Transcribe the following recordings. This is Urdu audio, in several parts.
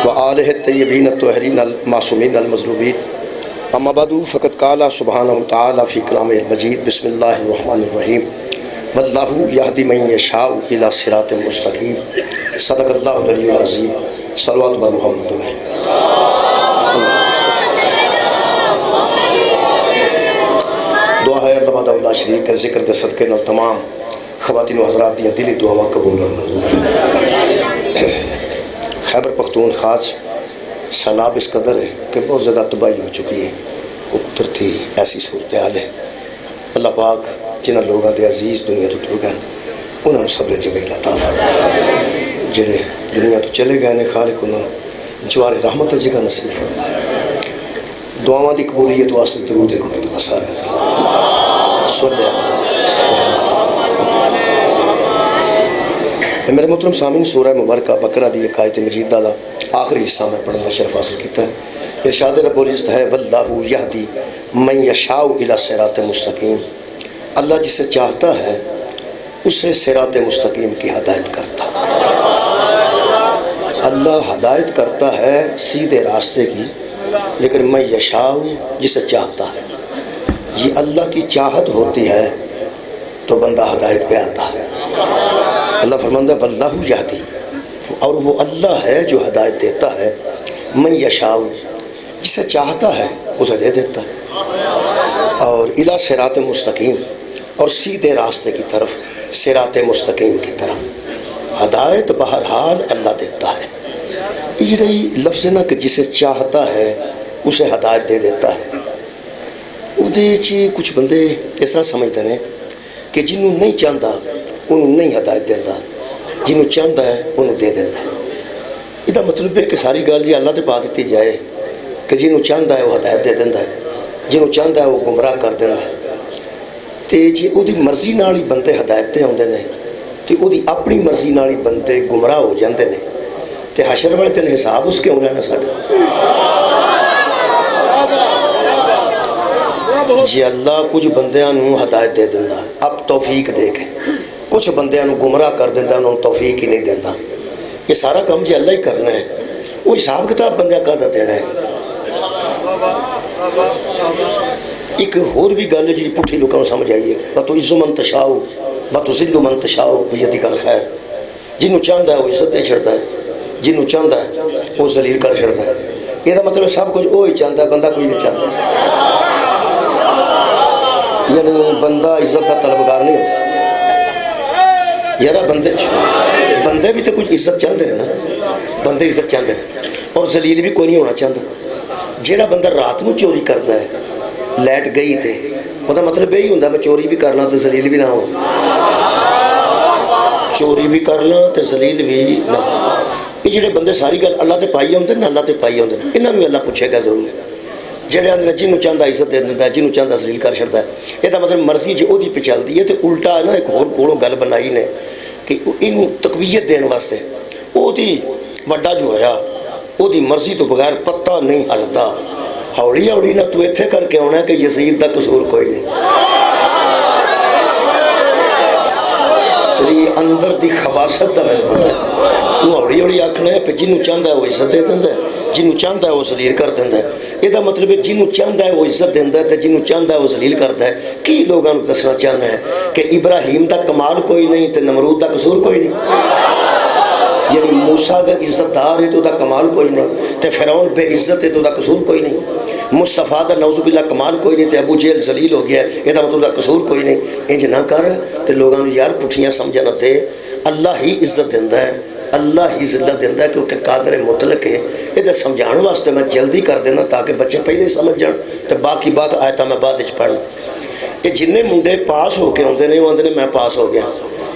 وآلہ الطیبین الطاہرین المعصومین المظلومین اما بعد فقد قال سبحانہ وتعالی فی کلامہ المجید بسم اللہ الرحمن الرحیم واللہ یہدی من یشاء الی صراط مستقیم صدق اللہ العلی العظیم صلوات بر محمد دعا ہے اللہ بعد اللہ شریک کے ذکر دے صدقے نال تمام خواتین و حضرات دیا دلی دعا قبول اور منظور۔ خیبر پختونخوا سیلاب اس قدر ہے کہ بہت زیادہ تباہی ہو چکی ہے، وہ قدرتی ایسی صورتحال ہے۔ اللہ پاک جنہاں لوگاں دے عزیز دنیا تو ٹر گئے انہوں نے صبر جمیل عطا فرمائے، جڑے دنیا تو چلے گئے نے خالق انہوں جوار رحمت جگہ نصیب فرمائے۔ دعاواں دی قبولیت واسطے درود ایک مرتبہ سارے صلی اللہ۔ میرے محترم سامعین، سورہ مبارکہ بقرہ دی ایک آیت مجیدہ دا آخری حصہ میں پڑھنا شرف حاصل کیتا ہے۔ ارشاد رب العزت ہے واللہ یہدی من یشاء الی صراط مستقیم، اللہ جسے چاہتا ہے اسے صراط مستقیم کی ہدایت کرتا ہے۔ اللہ ہدایت کرتا ہے سیدھے راستے کی، لیکن من یشاء جسے چاہتا ہے، یہ اللہ کی چاہت ہوتی ہے تو بندہ ہدایت پہ آتا ہے۔ اللہ فرماتا ہے واللہ یہدی، اور وہ اللہ ہے جو ہدایت دیتا ہے، من یشاء جسے چاہتا ہے اسے دے دیتا ہے، اور الی صراط مستقیم اور سیدھے راستے کی طرف، صراط مستقیم کی طرف ہدایت بہرحال اللہ دیتا ہے۔ یہ رہی لفظ نا کہ جسے چاہتا ہے اسے ہدایت دے دیتا ہے۔ وہ کچھ بندے اس طرح سمجھتے ہیں کہ جنہوں نہیں چاہتا انہوں نہیں ہدایت دینا، جنہوں چاہتا ہے انہوں دے دینا ہے۔ یہ مطلب ہے کہ ساری گل جی اللہ تے پا دیتی جائے کہ جنہوں چاہتا ہے وہ ہدایت دے دینا ہے، جنہوں چاہتا ہے وہ گمراہ کر دینا ہے۔ تو جی وہ مرضی نال ہی بندے ہدایت تے آتے ہیں تو وہ اپنی مرضی نال ہی بندے گمراہ ہو جاتے ہیں، تو حشر والے دن حساب اس کیوں لینا ساڈا؟ جی اللہ کچھ بندیاں نوں ہدایت دے دینا، اب توفیق دے کے کچھ بندیاں نوں گمراہ کر دینا، انہوں توفیق ہی نہیں دینا۔ یہ سارا کام جی اللہ ہی کرنا ہے، وہ حساب کتاب بندیاں کا دینا ہے۔ ایک اور بھی گل جی پٹھی لوگوں کو سمجھ آئی ہے، وَتُعِزُّ مَن تَشَاءُ وَتُذِلُّ مَن تَشَاءُ بِيَدِكَ الْخَيْرُ، جنہوں چاہتا ہے وہ عزت دے چھڑتا ہے، جنہوں چاہتا ہے وہ ذلیل کر چھڑتا ہے۔ یہ مطلب سب کچھ وہی چاہتا ہے، بندہ کوئی نہیں چاہتا، یعنی بندہ عزت کا طلبگار نہیں ہوتا۔ یار بندے بھی تو کچھ عزت چاہتے ہیں نا، بندے عزت چاہتے ہیں، اور ذلیل بھی کوئی نہیں ہونا چاہتا۔ جیڑا بندہ رات کو چوری کرتا ہے، لائٹ گئی تھے، وہ مطلب یہی ہوتا میں چوری بھی کرنا تو ذلیل بھی نہ ہو، چوری بھی کرنا تو ذلیل بھی نہ ہو۔ یہ جڑے بندے ساری گل اللہ تے پائی ہوتے ہیں، اللہ تے پائی ہوتے ہیں، انہوں نے اللہ پوچھے گا ضرور۔ جڑے آدھے جنہوں چاہتا عزت دے دیتا ہے، جنہوں چاہتا ذلیل کر چھڑتا ہے، یہ مطلب مرضی جی وہ پہ چلتی ہے۔ تو الٹا ہے نا، ایک ہور کولوں گل بنائی نے کہ انہوں تقویت دین واسطے وہ وڈا جو ہے وہ مرضی تو بغیر پتہ نہیں ہلتا، ہولی ہولی نہ تو اتنے کر کے آنا کہ یزید دا قصور کوئی نہیں۔ اندر دی خباثت دا میں پتہ ہے، تو ہولی ہولی آکھنا ہے کہ جنہوں چاہتا ہے وہ عزت دے دیتا ہے، جنہوں چاہتا ہے وہ ذلیل کر دیتا ہے۔ یہ مطلب ہے جنہوں چاہتا ہے وہ عزت دیتا ہے تو جنہوں چاہتا ہے وہ ذلیل کرتا ہے۔ کی لوگوں کو دسنا چاہنا ہے کہ ابراہیم دا کمال کوئی نہیں تو نمرود دا قصور کوئی نہیں، یعنی موسیٰ اگر عزت دار ہے تو دا کمال کوئی نہیں، تو فرعون بے عزت ہے تو دا قصور کوئی نہیں، مصطفیٰ دا نعوذ باللہ کمال کوئی نہیں تو ابو جہل ذلیل ہو گیا ہے، یہ مطلب دا قصور کوئی نہیں۔ انج نہ کر تو لوگوں نے یار پٹھیاں سمجھا نہ دے، اللہ ہی عزت دیتا ہے، اللہ ہی ذلت دیتا ہے، کیونکہ قادر مطلق ہے۔ یہ سمجھانے واسطے میں جلدی کر دینا تاکہ بچے پہلے سمجھ جان، تو باقی بات آیتہ میں بعد وچ پڑھنا۔ یہ جنہیں منڈے پاس ہو کے آتے ہیں وہ آتے ہیں میں پاس ہو گیا،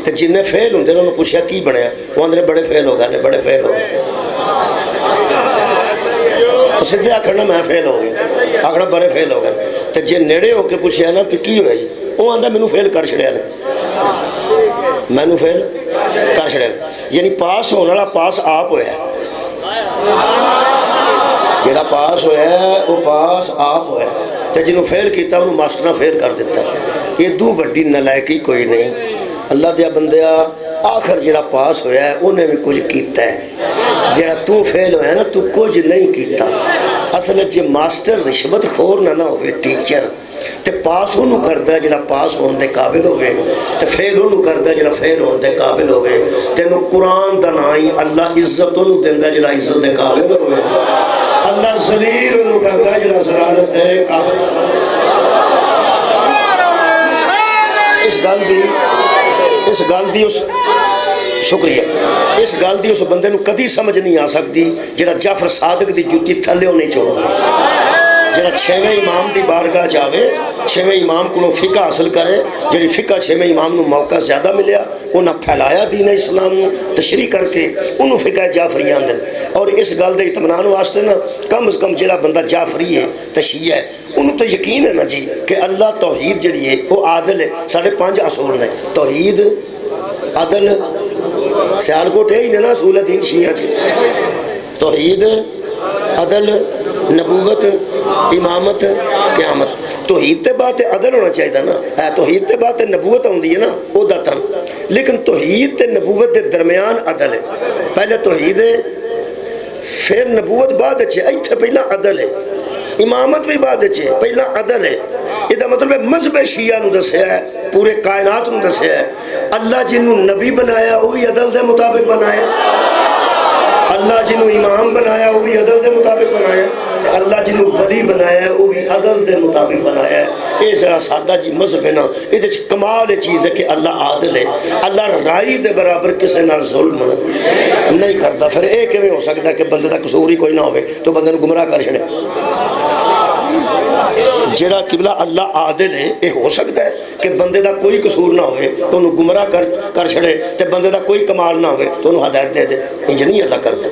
تو جنہیں فیل ہوتے ہیں انہوں نے پوچھا کی بنیا، وہ آتے ہیں بڑے فیل ہو گئے، بڑے فیل ہو گئے۔ سیدھے آخنا میں فیل ہو گیا، آخنا بڑے فیل ہو گئے۔ تو جی نیڑے ہو کے پوچھا نا تو کی ہویا جی، وہ آتا مینوں فیل کر چھڑیا نے، مینوں فیل کر چھڑیا، یعنی پاس ہونے والا پاس آپ ہویا ہے، جڑا پاس ہویا ہے وہ پاس آپ ہویا ہے، تو جنہوں فیل کیتا انہوں ماسٹر فیل کر دیتا ہے۔ یہ دو وڈی نالائکی کوئی نہیں۔ اللہ دیا بندیا آخر جڑا پاس ہویا ہے انہیں بھی کچھ کیتا ہے، جڑا تو فیل ہویا نا تو کچھ نہیں کیتا۔ اصل جے ماسٹر رشوت خور نہ ہوئے ٹیچر تے پاس انہوں کردا ہے جڑا پاس ہون دے قابل ہوئے، تے فیل انہوں کردا ہے جڑا فیل ہون دے قابل ہوئے۔ تینوں قرآن دا نائی اللہ عزت انہوں دیندہ ہے جڑا عزت دے قابل ہوئے، اللہ ذلیل انہوں کردا ہے جڑا ذلالت دے قابل ہوئے۔ اس گل دی اس شکریہ اس گل دی اس بندے نو کدی سمجھ نہیں آ سکتی جڑا جعفر صادق دی جوتی تھلیوں نہیں چھوڑا، جڑا چھویں امام دی بارگاہ جاوے، چھویں امام کو فقہ حاصل کرے، جڑی فقہ چھویں امام نو موقع زیادہ ملیا انہاں پھیلایا دین اسلام نو تشریح کر کے انہوں فقہ جعفری آندن۔ اور اس گل دے اطمینان واسطے نا کم از کم جڑا بندہ جعفری ہے تشیع ہے انہوں تو یقین ہے نا جی کہ اللہ توحید جڑی ہے وہ عادل ہے۔ ساڑھے 5 اصول نے، توحید، عدل، سیالکوٹ ہے ہی نا اصول دین شیعہ جی، توحید، عدل، نبوت، امامت، قیامت۔ توحید تے بات عدل ہونا چاہیے نا، توحید تے بات نبوت ہوندی ہے نا او دتن، لیکن توحید تے نبوت دے درمیان عدل ہے۔ پہلے توحید ہے پھر نبوت بعد اچھے، ایتھے پہلا عدل ہے، امامت بھی بعد اچھے پہلا عدل ہے۔ یہ مطلب ہے مذہب شیعہ نو دسیا ہے، پورے کائنات نو دسیا ہے اللہ جنہوں نبی بنایا وہ بھی عدل دے مطابق بنایا، اللہ جنہوں امام بنایا وہ بھی عدل دے مطابق بنایا، اللہ جنہوں ولی بنایا ہے وہ بھی عدل دے مطابق بنایا ہے۔ یہ ذرا سادہ جی مذہب ہے نا، یہ کمال چیز ہے کہ اللہ عادل ہے، اللہ رائی دے برابر کسی نال ظلم نہیں کرتا۔ پھر یہ کیویں ہو سکتا ہے کہ بندے دا قصور ہی کوئی نہ ہوئے تو بندے نو گمراہ کر چھڑے؟ جڑا قبلہ اللہ عادل ہے یہ ہو سکتا ہے کہ بندے دا کوئی قصور نہ ہوئے تو انہوں گمراہ کر چھڑے، تے بندے دا کوئی کمال نہ ہوئے تو انہوں ہدایت دے دے؟ انج نہیں اللہ کرتا۔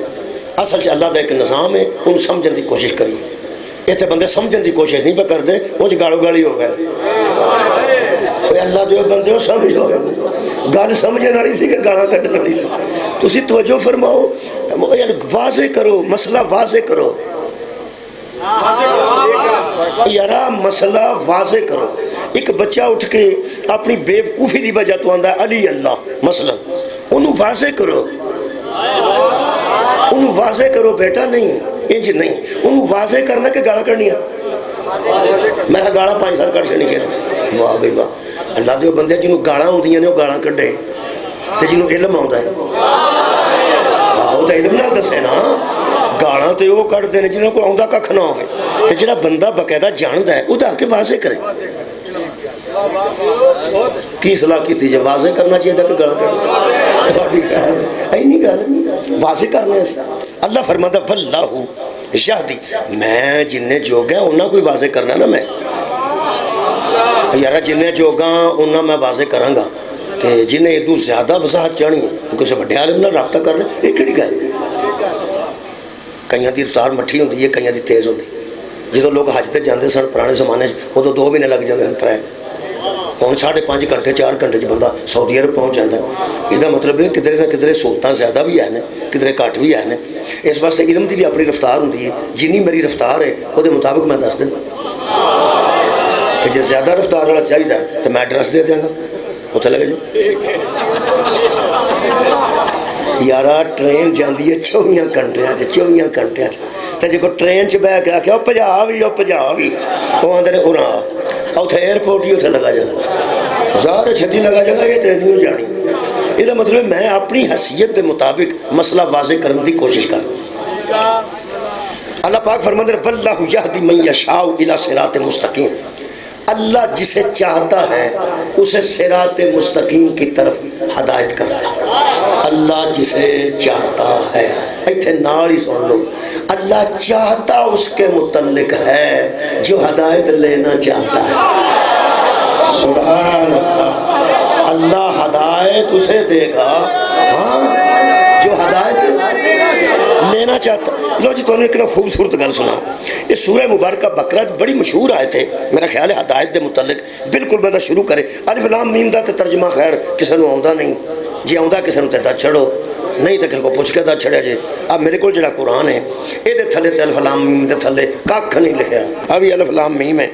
اصل چ اللہ دا ایک نظام ہے، انہوں سمجھن دی کوشش کریے۔ اتنے بندے سمجھن دی کوشش نہیں پہ کرتے، وہ گالو گالی ہو گئے۔ اللہ دے بندے ہو سمجھ ہو گئے، گل سمجھنے والی سی کہ گالاں کڈن والی سی۔ تسی توجہ فرماؤ، واضح کرو مسئلہ، واضح کرو یارا مسئلہ واضح کرو۔ ایک بچہ اٹھ کے اپنی بیوقوفی دی وجہ تو آندا ہے علی اللہ مثلا، انہوں واضح کرو، انہوں واضح کرو بیٹا، نہیں انج نہیں، انہوں واضح کرنا کہ گالا کرنی ہے۔ میرا گالا 5 سال کر چھڑنی چاہیے۔ واہ بھائی واہ، اللہ دے بندے جنہوں گالا ہوندیاں نے وہ گالا کڈے، تے جنہوں علم آوندا ہے وہ تو علم نہ دسے نا۔ گالاں تے وہ کڈدے نے جنہوں کو آوندا ککھ نہ ہوے، تے جڑا بندہ باقاعدہ جاندا ہے وہ آ کے واضح کرے۔ کی صلاح کی جب واضح کرنا چاہیے کہ گالاں تہاڈی اینی گل واضح کرنے سے اللہ فرماتا واللہ یہدی، میں جننے جوگا انہاں کوئی واضح کرنا نا، میں یارا جننے جوگا انہاں میں واضح کراں گا، تے جنہیں ادو زیادہ وضاحت چاہنی ہے وہ کسی بڑے عالم نال رابطہ کر رہے، یہ کیڑی گل؟ کئیاں دی رفتار مٹھی ہوندی ہے، کئیاں دی تیز ہوندی۔ جدو لوگ حج تے جاندے سن پرانے زمانے ادو 2 مہینے لگ جاندے انتر ہے، ہوں 5.5 گھنٹے 4 گھنٹے بندہ سعودی عرب پہنچ جاتا ہے۔ یہ مطلب ہے کدھر نہ کدھر سہولتاں زیادہ بھی ہیں، کدھر گھٹ بھی ہیں۔ اس واسطے علم کی بھی اپنی رفتار ہوتی ہے، جنی میری رفتار ہے وہ مطابق میں دس دینا کہ جی زیادہ رفتار والا چاہیے تو میں ایڈریس دے دیاں گا، اتنے لگے جو یارا ٹرین جاندی ہے 24 گھنٹے تو جی کو ٹرین چ بہ کے آخیا وہ پجا بھی وہ آدھے نے اُرا اتنے ایئرپورٹ ہی اتنے لگا جانا، ظاہر چھتی لگا جگہ یہ تو نہیں جانی۔ یہ مطلب میں اپنی حیثیت کے مطابق مسئلہ واضح کرنے کی کوشش کر۔ اللہ پاک فرماتے ہیں واللہ یہدی من یشاء الی صراط مستقیم، اللہ جسے چاہتا ہے اسے صراط مستقیم کی طرف ہدایت کرتا ہے۔ اللہ جسے چاہتا ہے، ایتھے نال ہی سن لو، اللہ چاہتا اس کے متعلق ہے جو ہدایت لینا چاہتا ہے۔ سبحان اللہ، اللہ ہدایت اسے دے گا ہاں جو ہدایت لینا چاہتا۔ لو جی تو نے ایک خوبصورت گل سنا، یہ سورہ مبارکہ بقرہ بڑی مشہور آئے تھے، میرا خیال ہے ہدایت دے متعلق بالکل بندہ شروع کرے الف لام میم دا تے ترجمہ خیر کسی نے آوندا نہیں، جی آوندا کسی نے تے چھڑو، نہیں تو کسی کو پوچھ کے دا چھڑیا جی۔ اب میرے کو جڑا قرآن ہے یہ تھلے تے الف لام میم دے تھلے کھ نہیں لکھیا، ابھی الف لام میم ہے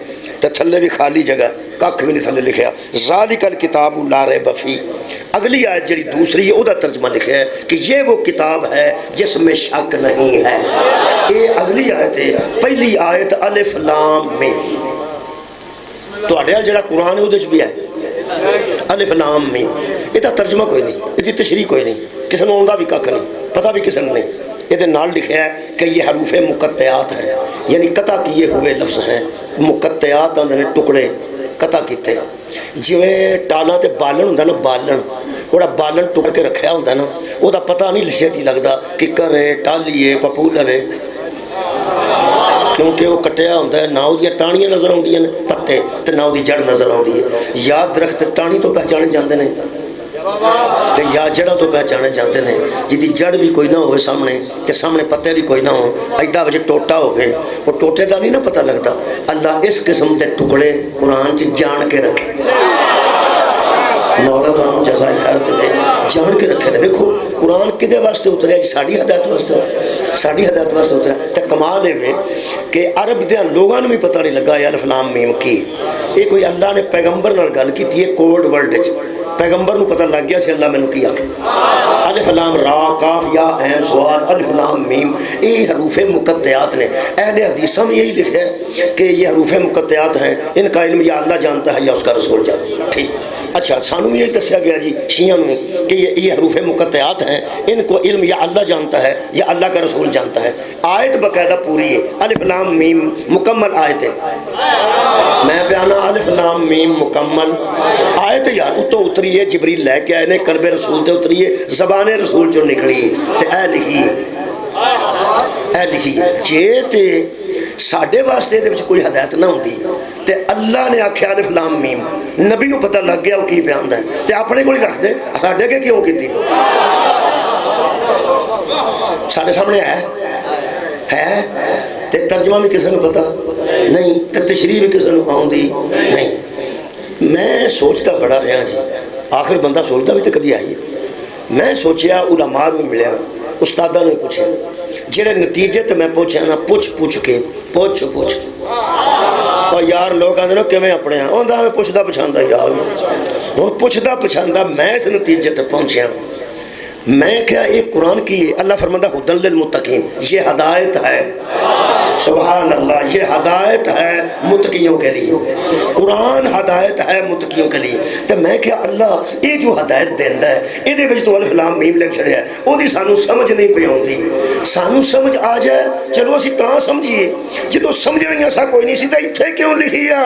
تے تھلے بھی خالی جگہ کھ بھی نہیں تھلے لکھیا ذالکل کتاب لا ریب فیہ. اگلی آیت جڑی دوسری ہے وہ ترجمہ لکھا ہے کہ یہ وہ کتاب ہے جس میں شک نہیں ہے. یہ اگلی آیت ہے. پہلی آیت الف لام میم تواڈے جڑا قرآن ہے وہ بھی ہے الف لام میم. یہ ترجمہ کوئی نہیں, یہ تشریح کوئی نہیں, کسی نے آندا بھی کھ نہیں, پتہ بھی کسی نے نہیں. یہ نال لکھا ہے کہ یہ حروف مقطعات ہیں, یعنی قطع کیے ہوئے لفظ ہیں. مقطعات آندے نے ٹکڑے قطع کیتے, جویں ٹالاں تے بالن ہوندا نا, بالن وہڑا بالن ٹک کے رکھیا ہوندا نا, وہ دا پتہ نہیں لچھتی لگدا کہ کرے ٹالی ہے پپولر ہے, کیونکہ وہ کٹیا ہوتا ہے. نہ وہ ٹانیاں نظر آਉਂਦੀਆਂ نے پتے تے نہ وہ جڑ نظر آتی ہے. یا درخت ٹانی تو پہچانے جاتے ہیں تے یا جڑوں تو پہچانے جاتے ہیں. جی جڑ بھی کوئی نہ ہوئے سامنے تے سامنے پتے بھی کوئی نہ ہو, ایڈا وجہ ٹوٹا ہوئے, وہ ٹوٹے کا نہیں نہ پتہ لگتا. اللہ اس قسم کے ٹکڑے قرآن جان کے رکھے, مولا تو جزائے خیر دے, جان کے رکھے نے. دیکھو قرآن کدے واسطے اتریا؟ ساری ہدایت واسطے, ساری ہدایت واسطے اتریا. تے کمال ہے کہ عرب دے لوگوں نے بھی پتہ نہیں لگا یہ الف لام میم کی. یہ کوئی اللہ نے پیغمبر نال گل کی ہے کولڈ ورلڈ وچ, پیغمبر نو پتہ لگ گیا سی اللہ مینوں کی آکھے. الف لام را کاف یا عین صاد الف لام میم یہ حروف مقطعات نے. اہل حدیثوں میں یہی لکھا ہے کہ یہ حروف مقطعات ہیں, ان کا علم یا اللہ جانتا ہے یا اس کا رسول جانتا ہے. ٹھیک, اچھا سانوں بھی یہی دسیا گیا جی شیعہ میں کہ یہ حروف مقطعات ہیں, ان کو علم یا اللہ جانتا ہے یا اللہ کا رسول جانتا ہے. آیت باقاعدہ پوری ہے, الف لام میم مکمل آیت ہے. میں پیانا الف لام میم مکمل آیت یار اتو اتری ہے, جبریل لے کے آئے نے, قلب رسول تے اتری ہے, زبان رسول جو نکلی تے اے لکھی, اے لکھی. جے تے ساڈے واسطے دے وچ کوئی ہدایت نہ ہوندی تے اللہ نے آکھیا الف لام میم, نبی نو پتہ لگ گیا وہ کی بیاندا ہے تے اپنے کول ہی رکھ دے, ساڈے کے کیوں کیتی؟ ساڈے سامنے ہے تے ترجمہ بھی کسی نو پتہ نہیں تے تشریح بھی کسی نو آوندی نہیں. میں سوچتا بڑا رہا جی, آخر بندہ سوچتا بھی تو کدی آئی. میں سوچیا علماء بھی ملیا, استادہ نے پوچھا, جڑے نتیجے تے میں پوچھا نا پوچھ کے اور یار لوگ آدھے نا کیویں اپنے ہاں آندا میں پوچھدا پچھاندا یار ہوں پوچھدا پچھاندا میں اس نتیجے تے پہنچیا. میں کیا ایک قرآن کی اللہ فرماتا ہدن للمتقین, یہ ہدایت ہے, سبحان اللہ, یہ ہدایت ہے متقیوں کے لیے. قرآن ہدایت ہے متقیوں کے لیے. تو میں کیا اللہ یہ جو ہدایت دیندا ہے یہ وچ تو الف لام میم لکھ چھڑیا ہے, وہ سانو سمجھ نہیں پئی آندی. سانو سمجھ آ جائے چلو اسی تاں سمجھیے, جدو سمجھ نہیں اسا کوئی نہیں سی تے ایتھے کیوں لکھی آ؟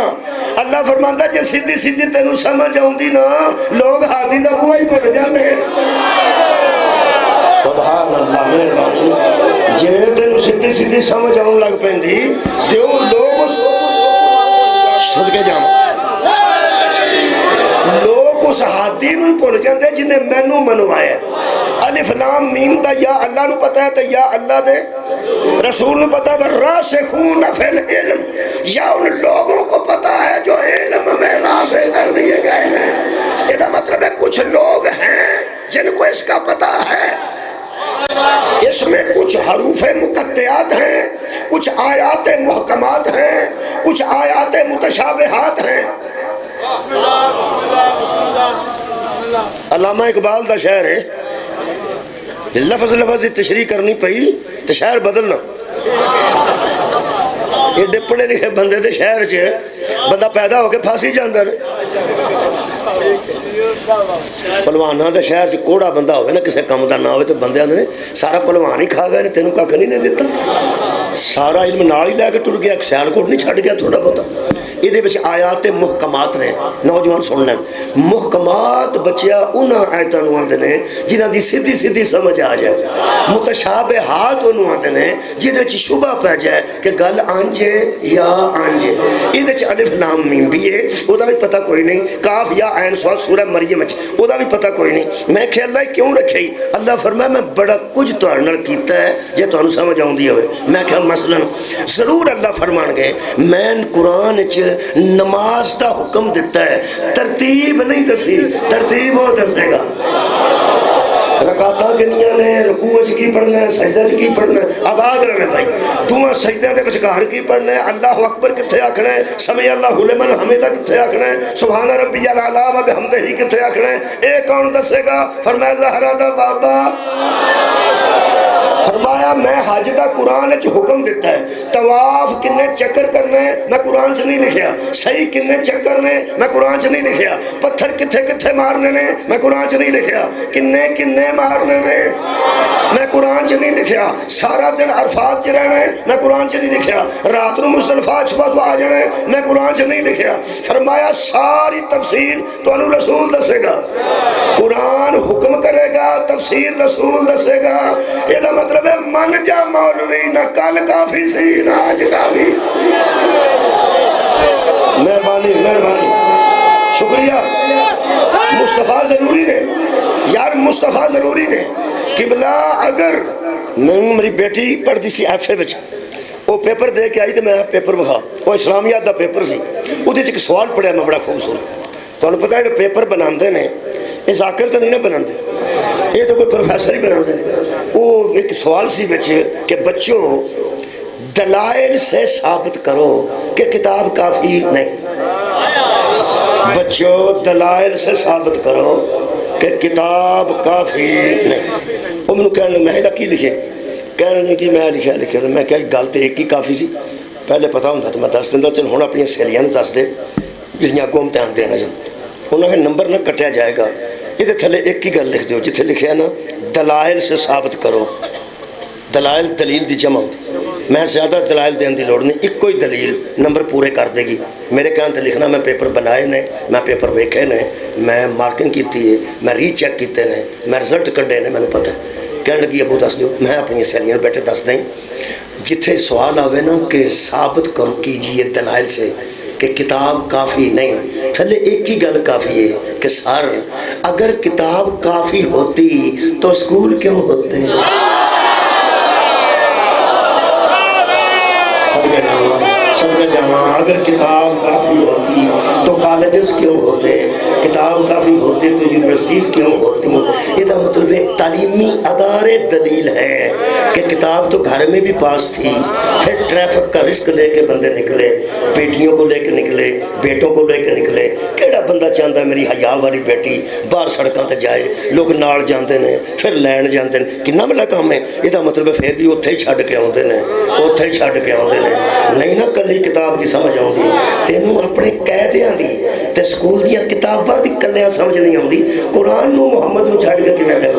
اللہ فرماندا جے سیدھی سیدھی تینوں سمجھ آوندی نا لوگ ہادی دا بوا ہی بھول جاندے. سبحان اللہ, مہربانی. جے تینوں سیدھی سیدھی سمجھ آن لگ پیندی دیو لوگ صدقے جاواں, لوگ اس ہادی نو بھول جاندے جنہیں مینوں منوایا. الف لام میم دا یا اللہ نو پتہ ہے تے یا اللہ دے رسول نو پتہ ہے. راسخون فی العلم, یا ان لوگوں کو پتہ ہے جو علم میں راسخ کر دیے گئے ہیں. یہ مطلب ہے کچھ لوگ ہیں جن کو اس کا پتہ ہے. اس میں کچھ حروف مقطعات ہیں, کچھ آیات محکمات ہیں, کچھ آیات متشابہات ہیں. علامہ اقبال دا شعر ہے, لفظ دی تشریح کرنی پئی تو شعر بدلنا. ایڈے پڑھے لکھے بندے دے شہر چ بندہ پیدا ہو کے پھانسی جاندہ ہے. پلوانہ دے شہر چ کوڑا بندہ ہوئے نا کسے کام دا نہ ہوئے تو بندے آندے نے سارا پلوان ہی کھا گئے نے, تینوں کھا نہیں دیتا, سارا علم نال ہی لے کے ٹر گیا, سیال کوٹ نہیں چھڑ گیا تھوڑا بہتا. یہ آیات محکمات نے, نوجوان سن لیں, محکمات بچیا انہاں آیتاں نو آندے نے جنہاں دی سیدھی سیدھی سمجھ آ جائے. متشابہات انہوں آندے نے جہدے وچ شبہ پہ جائے کہ گل آنجے یا آنجے. یہ الف لام میم بھی ہے, وہ بھی پتہ کوئی نہیں. کاف یا عین صاد سورہ مریم وہ بھی پتہ کوئی نہیں. میں کہ اللہ کیوں رکھے؟ اللہ فرمایا میں بڑا کچھ تہاڈے نال کیتا ہے جے تانوں سمجھ آوندی ہوئے. میں کہ مثلا ضرور اللہ فرمان گے میں قرآن وچ نماز دا حکم دیتا ہے, ترتیب نہیں دسی, ترتیب وہ دسے گا. رکعتاں کنیاں نے، رکوع وچ کی پڑھنا ہے، سجدہ وچ کی پڑھنا ہے، آباد رہنے بھائی دوواں سجدے دے وچکار کی پڑھنا ہے، اللہ اکبر کتھے آکھنا ہے، سمع اللہ لمن حمدہ کتھے آکھنا ہے، سبحان ربی الاعلی و بحمدہ کتھے آکھنا ہے، اے کون دسے گا؟ فرمایا زہرا دا بابا۔ فرمایا میں حج دا قرآن وچ حکم دیتا ہے، طواف کنے چکر کرنے میں قرآن چ نہیں لکھیا، صحیح کنے چکر نے میں قرآن چ نہیں لکھیا، پتھر کتھے کتھے مارنے نے میں قرآن چ نہیں لکھیا، کنے کنے مارنے نے میں قرآن چ نہیں لکھیا، سارا دن عرفات چ رہنا ہے میں قرآن چ نہیں لکھیا، رات نو مزدلفہ صبح آ جانا ہے میں قرآن چ نہیں لکھیا۔ فرمایا ساری تفسیر تانوں رسول دسے گا، قرآن حکم کرے گا، تفسیر رسول دسے گا۔ یہ دا مطلب ہے من جا مولوی، نہ کل کافی سی نہ آج کافی۔ مہربانی مہربانی شکریہ۔ مصطفیٰ ضروری نے یار، مصطفیٰ ضروری نے۔ قبلہ اگر میری بیٹی پڑھتی سی ایف اے بچ، وہ پیپر دے کے آئی تو میں پیپر بخا، وہ اسلامیات دا پیپر سی، وہ ایک سوال پڑھیا میں بڑا خوبصورت۔ تو انہوں پتا ہے جو پیپر بناندے نے یہ ذاکر تو نہیں نہ بناندے، یہ تو کوئی پروفیسر ہی بناندے۔ وہ ایک سوال سی بچ کہ بچوں دلائل سے ثابت کرو کہ کتاب کافی نہیں، بچوں دلائل سے ثابت کرو کہ کتاب کافی نہیں۔ وہ میں کہنے لگا میں کی لکھے، کہنے لگا کہ میں لکھا میں کہا گل تو ایک ہی کافی سی، پہلے پتا ہوں تو میں دس دینا، چل ہوں اپنی سہیلیاں نے دس دے جہاں اگوں امتحان دینا جی، انہوں نے نمبر نہ کٹیا جائے گا، یہ تھلے ایک ہی گل لکھ دیو جتھے لکھیا نا دلائل سے ثابت کرو۔ دلائل دلیل دی جمع، میں زیادہ دلائل دین دی لوڑ نہیں، ایک کوئی دلیل نمبر پورے کر دے گی۔ میرے کہنے تے لکھنا میں پیپر بنائے نے، میں پیپر ویکھے نے، میں مارکنگ کیتی ہے، میں ری چیک کیتے نے، میں رزلٹ کڈے نے، میں نے پتہ ہے۔ کہنے لگی ابو دس دیو، میں اپنی سہیلیاں بیٹھے دس دیں، جتھے سوال آوے نا کہ ثابت کرو کیجئے دلائل سے کہ کتاب کافی نہیں، تھلے ایک ہی گل کافی ہے کہ سر اگر کتاب کافی ہوتی تو اسکول کیوں ہوتے؟ سب جانا اگر کتاب کافی ہوتی تو کالجز کیوں ہوتے، کتاب کافی ہوتے تو یونیورسٹیز کیوں ہوتی۔ یہ دا مطلب ایک تعلیمی ادارے دلیل ہے کہ کتاب تو گھر میں بھی پاس تھی، پھر ٹریفک کا رسک لے کے بندے نکلے، بیٹیوں کو لے کے نکلے، بیٹوں کو لے کے نکلے۔ کیڑا بندہ چاہتا ہے میری حیا والی بیٹی باہر سڑکاں تے جائے، لوگ نال جاندے نے پھر لین جاندے نے، کنا بڑا کام ہے۔ یہ دا مطلب ہے پھر بھی اتھے ہی چھڈ کے آوندے نے، اتھے ہی چھڈ کے آوندے نے۔ نہیں نہ کلی کتاب دی سمجھ آوندی، تینوں اپنے قیدیاں دی تے سکول دیاں کتاباں دی کلیاں سمجھ نہیں آوندی، قرآن نو محمد نو چھڈ کے کیویں تے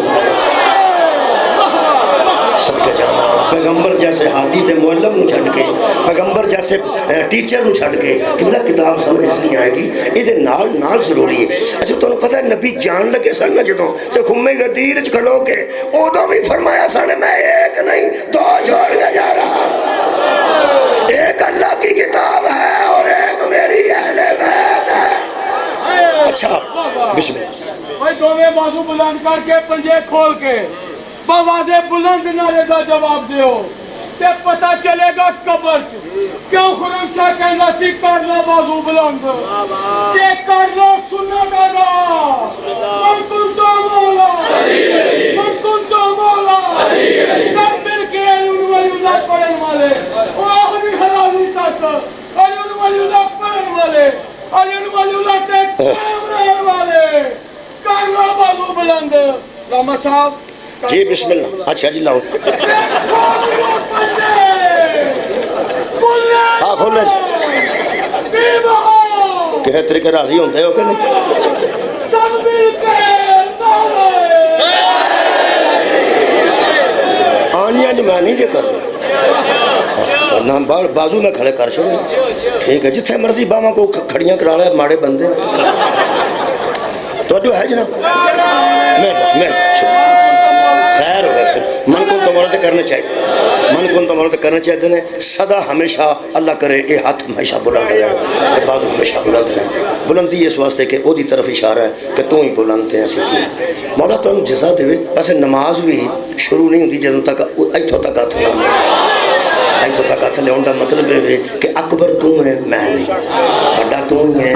صدقہ جانا پیغمبر جیسے ہادی تے معلم نو چھڈ کے، پیغمبر جیسے ٹیچر نو چھڈ کے کہ بلا کتاب سمجھ نہیں آئے گی، یہ نال ضروری ہے۔ اچھا تمہیں پتہ ہے نبی جان لگے سن نہ جدوں تے خمے غدیر وچ کھلو کے ادوں بھی فرمایا سن میں ایک نہیں دو چھوڑ کے جا رہا، ایک اللہ کی کتاب ہے اور ایک میری اہل بیت ہے۔ اچھا بسم اللہ دونوں بازو بلند کر کے پنجے کھول کے بوادے بلند نعرے کا جواب دیو تے پتہ چلے گا قبر کیوں خرم شاہ کہنا سی کر لو بازو بلند کہ کر لو سنت ادا من کنتو مولا من کنتو مولا سب مل کے علم اللہ پڑھنے والے وہ آخری حلالی تک علم اللہ پڑھنے والے علم اللہ تک رہنے والے کر لو بازو بلند۔ راما صاحب جی بسم اللہ۔ اچھا جی لاؤ ہاں کھولے کہے طریقے راضی ہوندے ہو کہ نہیں؟ آنیا جو میں نہیں جے کر نہ بازو میں کھڑے کر چھوڑے، ٹھیک ہے جتھے مرضی باواں کو کھڑیاں کرا لے، ماڑے بندے تو جو ہے جناب خیر ہو گئے۔ من کو تو مرد کرنے چاہیے، من کو تو مرد کرنے چاہیے نے سدا ہمیشہ اللہ کرے یہ ہاتھ ہمیشہ بلند رہے، یہ بازو ہمیشہ بلند رہے۔ بلندی اس واسطے کہ وہ دی طرف اشارہ ہے کہ تو ہی بلند ہیں سکی مولا تو جزا دے۔ ویسے نماز بھی شروع نہیں ہوتی جدوں تک اتھوں تک ہاتھ نہ ਇੱਥੋਂ ਤੱਕ ਹੱਥ ਲਿਆਉਣ ਦਾ ਮਤਲਬ ਇਹ ਕਿ ਅਕਬਰ ਤੂੰ ਹੈ ਮੈਂ ਨਹੀਂ, ਵੱਡਾ ਤੂੰ ਹੀ ਹੈ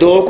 2